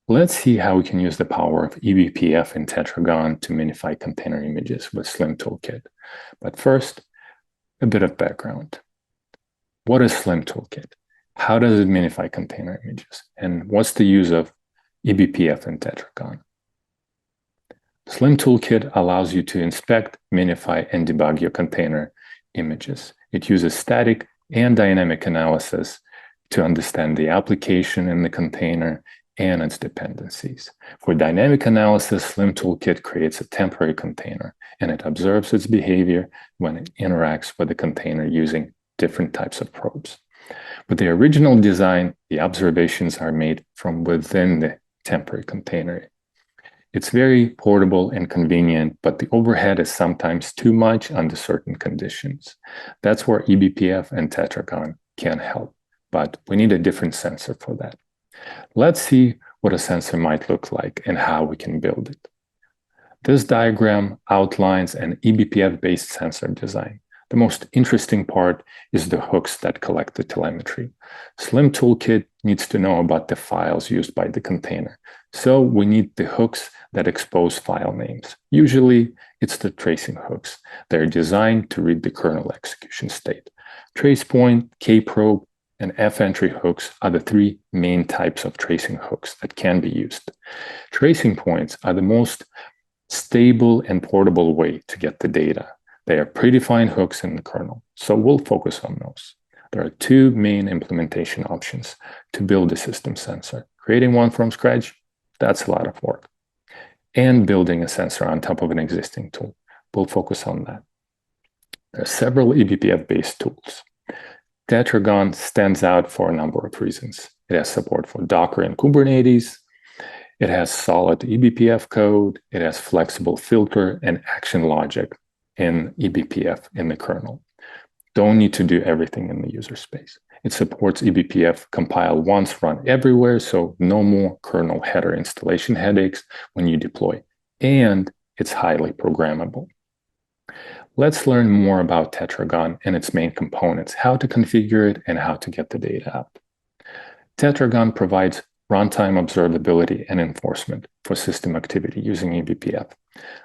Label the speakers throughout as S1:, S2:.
S1: Let's see how we can use the power of eBPF in Tetragon to minify container images with SlimToolkit. But first, a bit of background. What is SlimToolkit? How does it minify container images? And what's the use of eBPF in Tetragon? SlimToolkit allows you to inspect, minify, and debug your container images. It uses static and dynamic analysis to understand the application in the container and its dependencies. For dynamic analysis, SlimToolkit creates a temporary container, and it observes its behavior when it interacts with the container using different types of probes. With the original design, the observations are made from within the temporary container. It's very portable and convenient, but the overhead is sometimes too much under certain conditions. That's where eBPF and Tetragon can help, but we need a different sensor for that. Let's see what a sensor might look like and how we can build it. This diagram outlines an eBPF-based sensor design. The most interesting part is the hooks that collect the telemetry. SlimToolkit needs to know about the files used by the container, so we need the hooks that expose file names. Usually, it's the tracing hooks. They're designed to read the kernel execution state. Tracepoint, kprobe, and fentry hooks are the three main types of tracing hooks that can be used. Tracing points are the most stable and portable way to get the data. They are predefined hooks in the kernel, so we'll focus on those. There are two main implementation options to build a system sensor. Creating one from scratch, that's a lot of work. And building a sensor on top of an existing tool. We'll focus on that. There are several eBPF-based tools. Tetragon stands out for a number of reasons. It has support for Docker and Kubernetes. It has solid eBPF code. It has flexible filter and action logic in eBPF in the kernel. Don't need to do everything in the user space. It supports eBPF compile once, run everywhere, so no more kernel header installation headaches when you deploy. And it's highly programmable. Let's learn more about Tetragon and its main components, how to configure it, and how to get the data out. Tetragon provides runtime observability and enforcement for system activity using eBPF.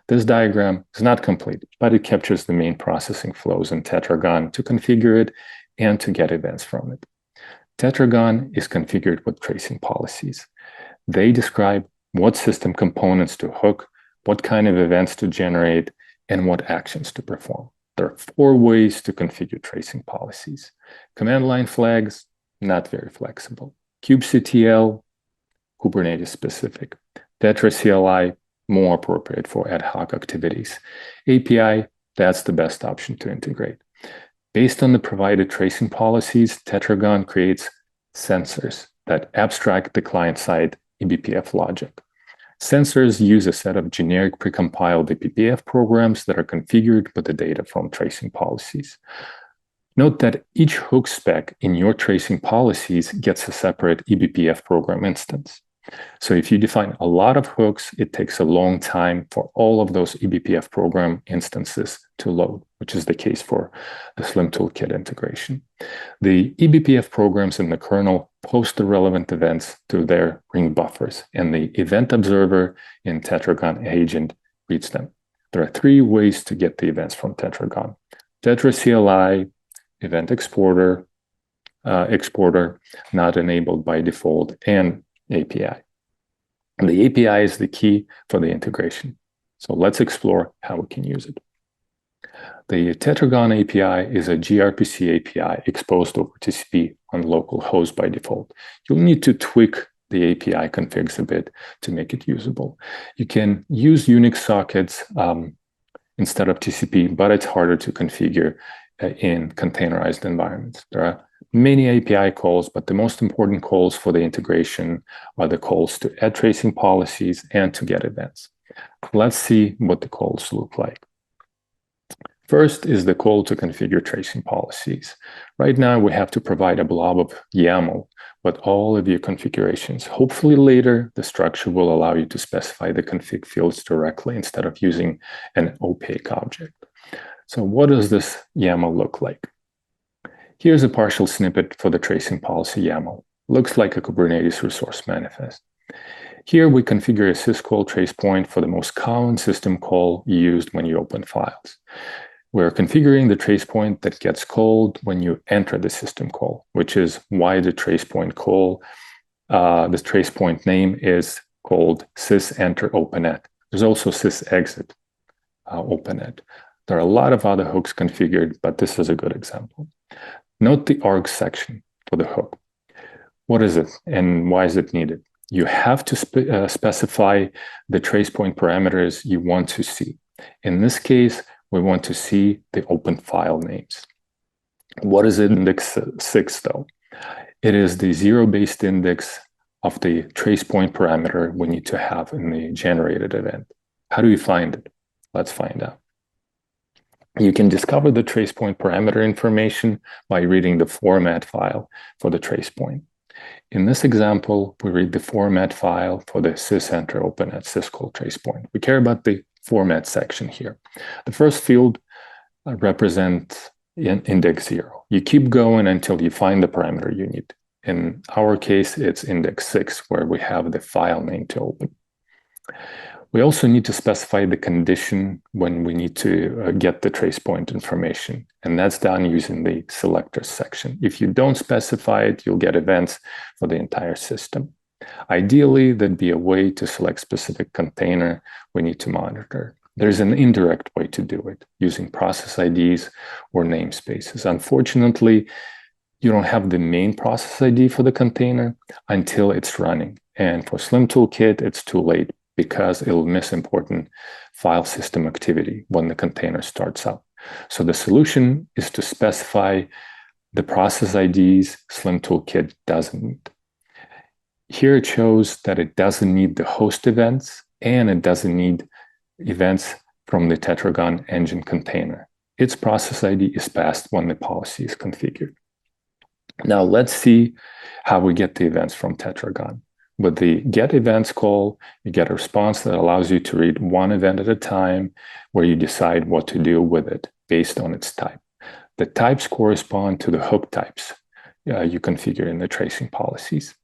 S1: This diagram is not complete, but it captures the main processing flows in Tetragon to configure it and to get events from it. Tetragon is configured with tracing policies. They describe what system components to hook, what kind of events to generate, and what actions to perform. There are 4 ways to configure tracing policies. Command line flags, not very flexible. kubectl, Kubernetes specific. Tetra CLI, more appropriate for ad hoc activities. API, that's the best option to integrate. Based on the provided tracing policies, Tetragon creates sensors that abstract the client-side eBPF logic. Sensors use a set of generic precompiled eBPF programs that are configured with the data from tracing policies. Note that each hook spec in your tracing policies gets a separate eBPF program instance. So if you define a lot of hooks, it takes a long time for all of those eBPF program instances to load, which is the case for the SlimToolkit integration. The eBPF programs in the kernel post the relevant events to their ring buffers, and the event observer in Tetragon agent reads them. There are 3 ways to get the events from Tetragon: Tetra CLI, event exporter, not enabled by default, and API. And the API is the key for the integration. So let's explore how we can use it. The Tetragon API is a gRPC API exposed over TCP on local host by default. You'll need to tweak the API configs a bit to make it usable. You can use Unix sockets instead of TCP, but it's harder to configure in containerized environments. There are many API calls, but the most important calls for the integration are the calls to add tracing policies and to get events. Let's see what the calls look like. First is the call to configure tracing policies. Right now, we have to provide a blob of YAML with all of your configurations. Hopefully later, the structure will allow you to specify the config fields directly instead of using an opaque object. So what does this YAML look like? Here's a partial snippet for the tracing policy YAML. Looks like a Kubernetes resource manifest. Here we configure a syscall trace point for the most common system call used when you open files. We're configuring the trace point that gets called when you enter the system call, which is why the trace point call, this trace point name is called sysenter openet. There's also sysexit openet. There are a lot of other hooks configured, but this is a good example. Note the arg section for the hook. What is it and why is it needed? You have to specify the trace point parameters you want to see. In this case, we want to see the open file names. What is index 6 though? It is the zero-based index of the trace point parameter we need to have in the generated event. How do we find it? Let's find out. You can discover the trace point parameter information by reading the format file for the trace point. In this example, we read the format file for the sysenter openet syscall trace point. We care about the format section here. The first field represents index 0. You keep going until you find the parameter you need. In our case, it's index 6, where we have the file name to open. We also need to specify the condition when we need to get the trace point information, and that's done using the selectors section. If you don't specify it, you'll get events for the entire system. Ideally, there'd be a way to select specific container we need to monitor. There's an indirect way to do it, using process IDs or namespaces. Unfortunately, you don't have the main process ID for the container until it's running. And for SlimToolkit, it's too late, because it'll miss important file system activity when the container starts up. So the solution is to specify the process IDs SlimToolkit doesn't need. Here it shows that it doesn't need the host events, and it doesn't need events from the Tetragon engine container. Its process ID is passed when the policy is configured. Now let's see how we get the events from Tetragon. With the get events call, you get a response that allows you to read one event at a time, where you decide what to do with it based on its type. The types correspond to the hook types you configure in the tracing policies.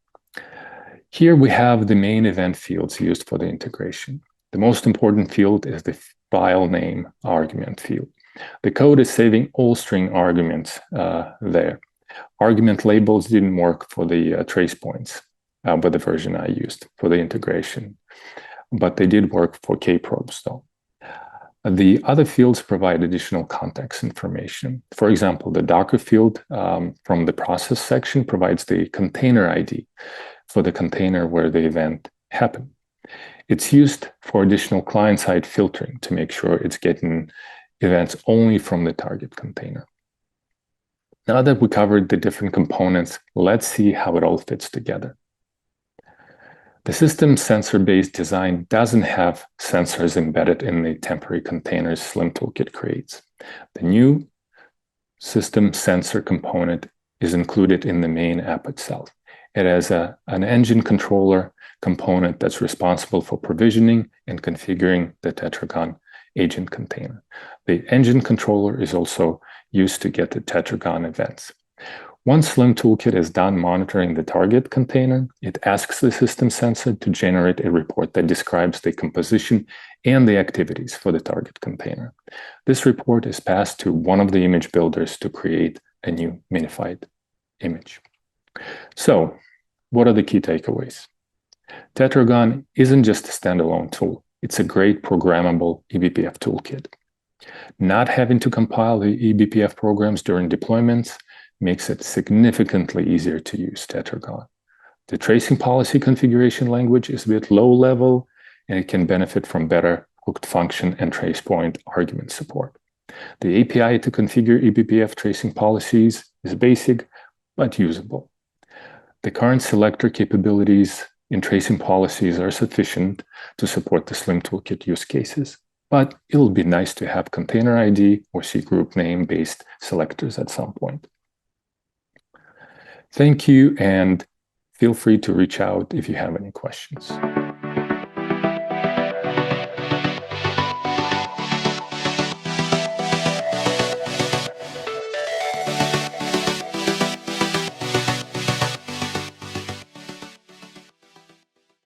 S1: Here we have the main event fields used for the integration. The most important field is the file name argument field. The code is saving all string arguments there. Argument labels didn't work for the trace points. With the version I used for the integration, but they did work for kprobes though. The other fields provide additional context information. For example, the Docker field from the process section provides the container ID for the container where the event happened. It's used for additional client-side filtering to make sure it's getting events only from the target container. Now that we covered the different components, let's see how it all fits together. The system sensor-based design doesn't have sensors embedded in the temporary containers SlimToolkit creates. The new system sensor component is included in the main app itself. It has an engine controller component that's responsible for provisioning and configuring the Tetragon agent container. The engine controller is also used to get the Tetragon events. Once SlimToolkit is done monitoring the target container, it asks the system sensor to generate a report that describes the composition and the activities for the target container. This report is passed to one of the image builders to create a new minified image. So, what are the key takeaways? Tetragon isn't just a standalone tool. It's a great programmable eBPF toolkit. Not having to compile the eBPF programs during deployments makes it significantly easier to use Tetragon. The tracing policy configuration language is a bit low level, and it can benefit from better hooked function and trace point argument support. The API to configure eBPF tracing policies is basic, but usable. The current selector capabilities in tracing policies are sufficient to support the SlimToolkit use cases, but it'll be nice to have container ID or C group name based selectors at some point. Thank you, and feel free to reach out if you have any questions.